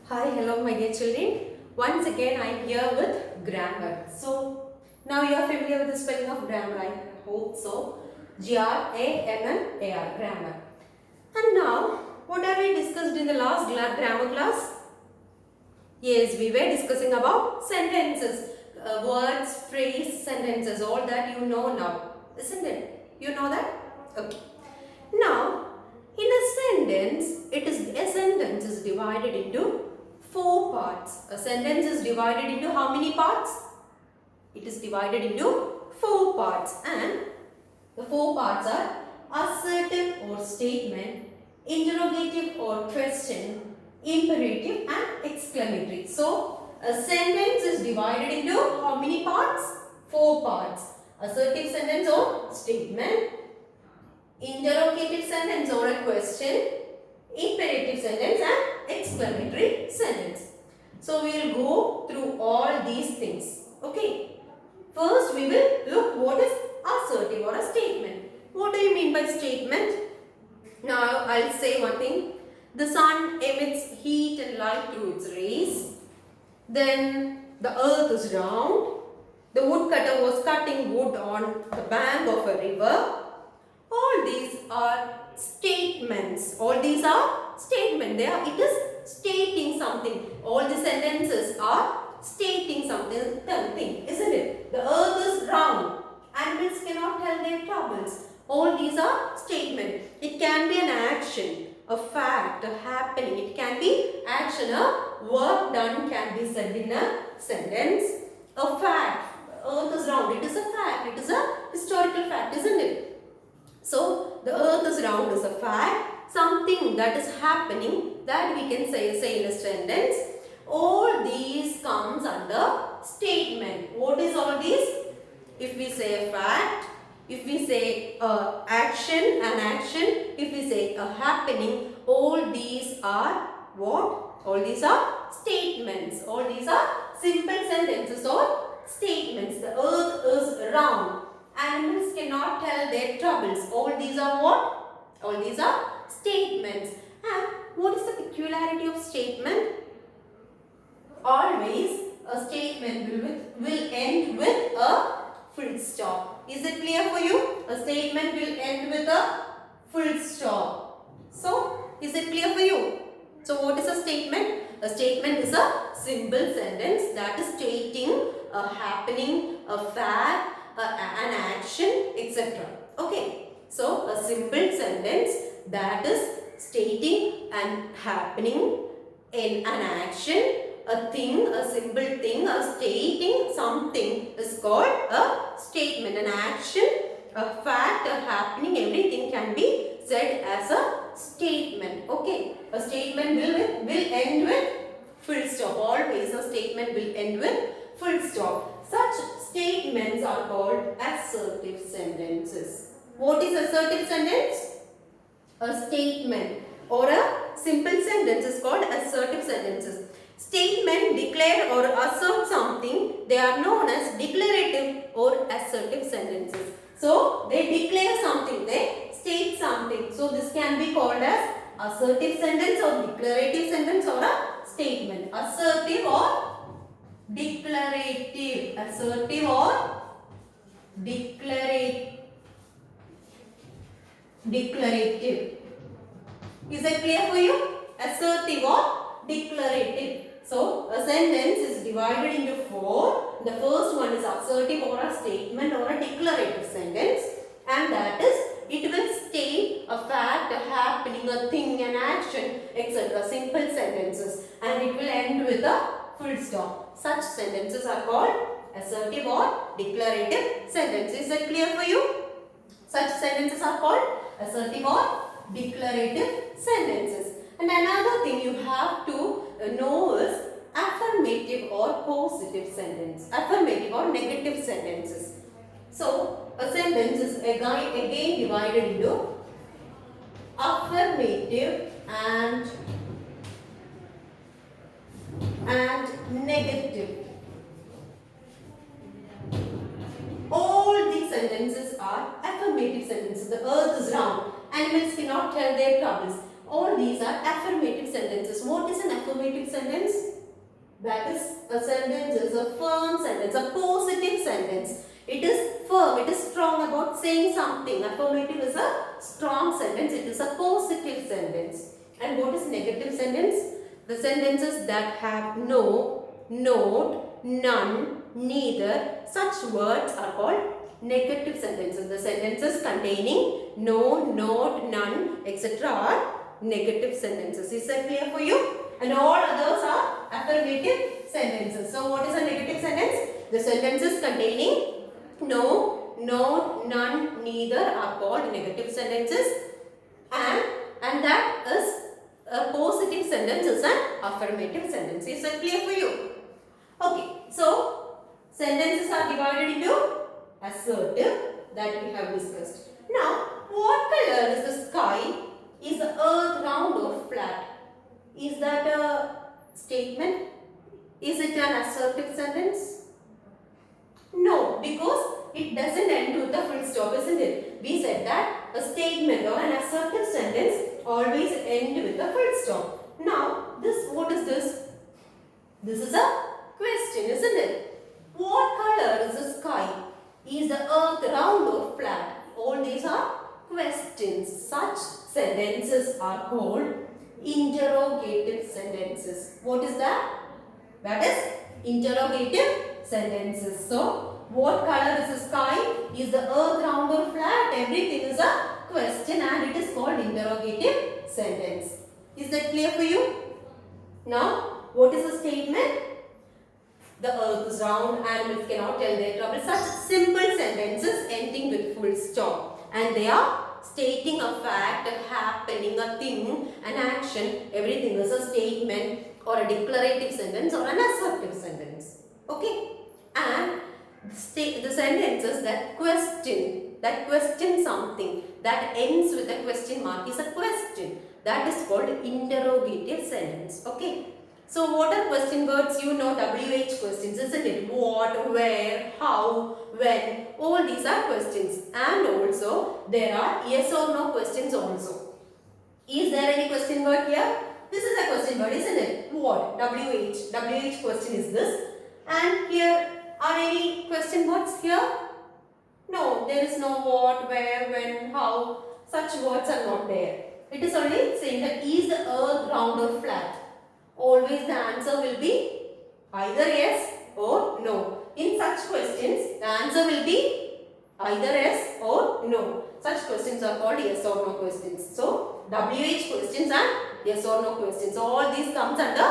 Hi, hello my dear children. Once again I am here with grammar. So now you are familiar with the spelling of grammar, I hope so. G-R-A-M-M-A-R, grammar. And now what have we discussed in the last grammar class? Yes, we were discussing about sentences, words, phrase, sentences, all that you know now, isn't it? You know that? Okay. Now, in a sentence, a sentence is divided into four parts. A sentence is divided into how many parts? It is divided into four parts, and the four parts are assertive or statement, interrogative or question, imperative and exclamatory. So, a sentence is divided into how many parts? Four parts. Assertive sentence or statement, interrogative sentence or a question, imperative sentence and exclamatory sentence. So, we will go through all these things. Okay. First, we will look what is assertive or a statement. What do you mean by statement? Now, I'll say one thing. The sun emits heat and light through its rays. Then, the earth is round. The woodcutter was cutting wood on the bank of a river. All these are statements. All these are statements. It is stating something. All the sentences are stating something, isn't it? The earth is round. Animals cannot tell their troubles. All these are statements. It can be an action, a fact, a happening. It can be action, a work done can be said in a sentence. A fact. Earth is round. It is a fact. It is a historical fact, isn't it? So, the earth is round is a fact, something that is happening that we can say in a sentence. All these comes under statement. What is all these? If we say a fact, if we say an action, if we say a happening, all these are what? All these are statements. All these are simple sentences or statements. The earth is round. Animals cannot tell their troubles. All these are what? All these are statements. And what is the peculiarity of statement? Always a statement will end with a full stop. Is it clear for you? A statement will end with a full stop. So, is it clear for you? So, what is a statement? A statement is a simple sentence that is stating a happening, a fact, an action, etc. Okay. So, a simple sentence that is stating an happening, in an action, a thing, a simple thing, a stating something is called a statement. An action, a fact, a happening, everything can be said as a statement. Okay. A statement will end with full stop. Always a statement will end with full stop. Such statements are called assertive sentences. What is assertive sentence? A statement or a simple sentence is called assertive sentences. Statement declare or assert something, they are known as declarative or assertive sentences. So, they declare something, they state something. So, this can be called as assertive sentence or declarative sentence or a statement. Assertive or declarative. Assertive or declarative. Is that clear for you? Assertive or declarative. So, a sentence is divided into four. The first one is assertive or a statement or a declarative sentence, and that is it will state a fact, a happening, a thing, an action, etc. Simple sentences, and it will end with a full stop. Such sentences are called assertive or declarative sentences. Is that clear for you? Such sentences are called assertive or declarative sentences. And another thing you have to know is affirmative or positive sentence, affirmative or negative sentences. So, a sentence is again divided into affirmative and negative. All these sentences are affirmative sentences. The earth is round. Animals cannot tell their troubles. All these are affirmative sentences. What is an affirmative sentence? That is, a sentence is a firm sentence, a positive sentence. It is firm, it is strong about saying something. Affirmative is a strong sentence, it is a positive sentence. And what is negative sentence? The sentences that have no, not, none, neither, such words are called negative sentences. The sentences containing no, not, none, etc. are negative sentences. Is that clear for you? And all others are affirmative sentences. So what is a negative sentence? The sentences containing no, not, none, neither are called negative sentences, and that is a positive sentence is an affirmative sentence. Is that clear for you? Okay, so sentences are divided into assertive that we have discussed. Now, what color is the sky? Is the earth round or flat? Is that a statement? Is it an assertive sentence? No, because it doesn't end with a full stop, isn't it? We said that a statement or an assertive sentence always end with a full stop. Now, what is this? This is a question, isn't it? What color is the sky? Is the earth round or flat? All these are questions. Such sentences are called interrogative sentences. What is that? That is interrogative sentences. So, what color is the sky? Is the earth round or flat? Everything is a question and it is called interrogative sentence. Is that clear for you? Now, what is the statement? The earth is round, animals cannot tell their trouble. Such simple sentences ending with full stop. And they are stating a fact, a happening, a thing, an action. Everything is a statement or a declarative sentence or an assertive sentence. Okay? And the sentences that question something, that ends with a question mark is a question. That is called interrogative sentence. Okay? So what are question words? You know, WH questions, isn't it? What, where, how, when. All these are questions. And also there are yes or no questions also. Is there any question word here? This is a question word, isn't it? What? WH. WH question is this. And here are any question words here? No, there is no what, where, when, how. Such words are not there. It is only saying that is the earth round or flat? Always the answer will be either yes or no. In such questions, the answer will be either yes or no. Such questions are called yes or no questions. So, WH questions and yes or no questions. All these comes under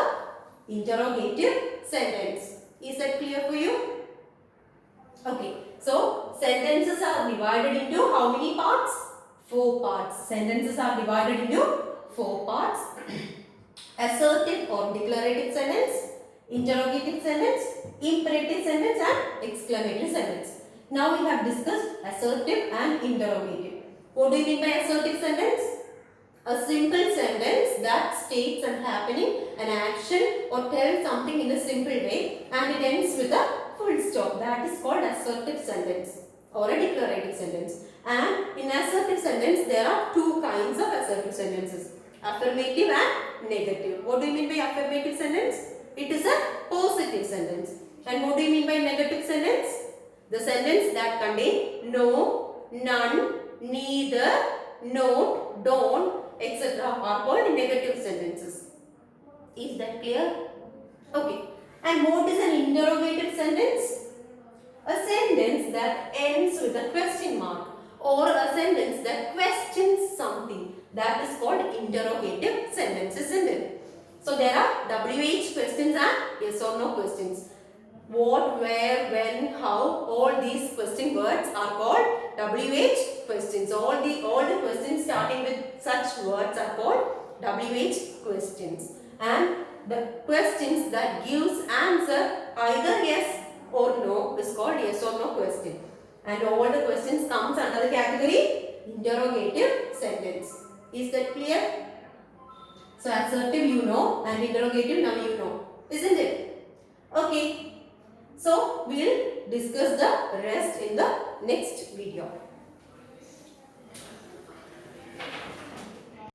interrogative sentence. Is that clear for you? Okay. So, sentences are divided into how many parts? 4 parts. Sentences are divided into 4 parts. Assertive or declarative sentence, interrogative sentence, imperative sentence and exclamative sentence. Now we have discussed assertive and interrogative. What do you mean by assertive sentence? A simple sentence that states an happening, an action or tells something in a simple way and it ends with a full stop. That is called assertive sentence or a declarative sentence. And in assertive sentence there are 2 kinds of assertive sentences. Affirmative and negative. What do you mean by affirmative sentence? It is a positive sentence. And what do you mean by negative sentence? The sentence that contain no, none, neither, no, don't, etc. are called negative sentences. Is that clear? Okay. And what is an interrogative sentence? A sentence that ends with a question mark or a sentence that questions something. That is called interrogative sentence, isn't it? So there are WH questions and yes or no questions. What, where, when, how, all these question words are called WH questions. All the questions starting with such words are called WH questions. And the questions that gives answer either yes or no is called yes or no question. And all the questions comes under the category interrogative sentence. Is that clear? So assertive you know and interrogative now you know. Isn't it? Okay. So we'll discuss the rest in the next video.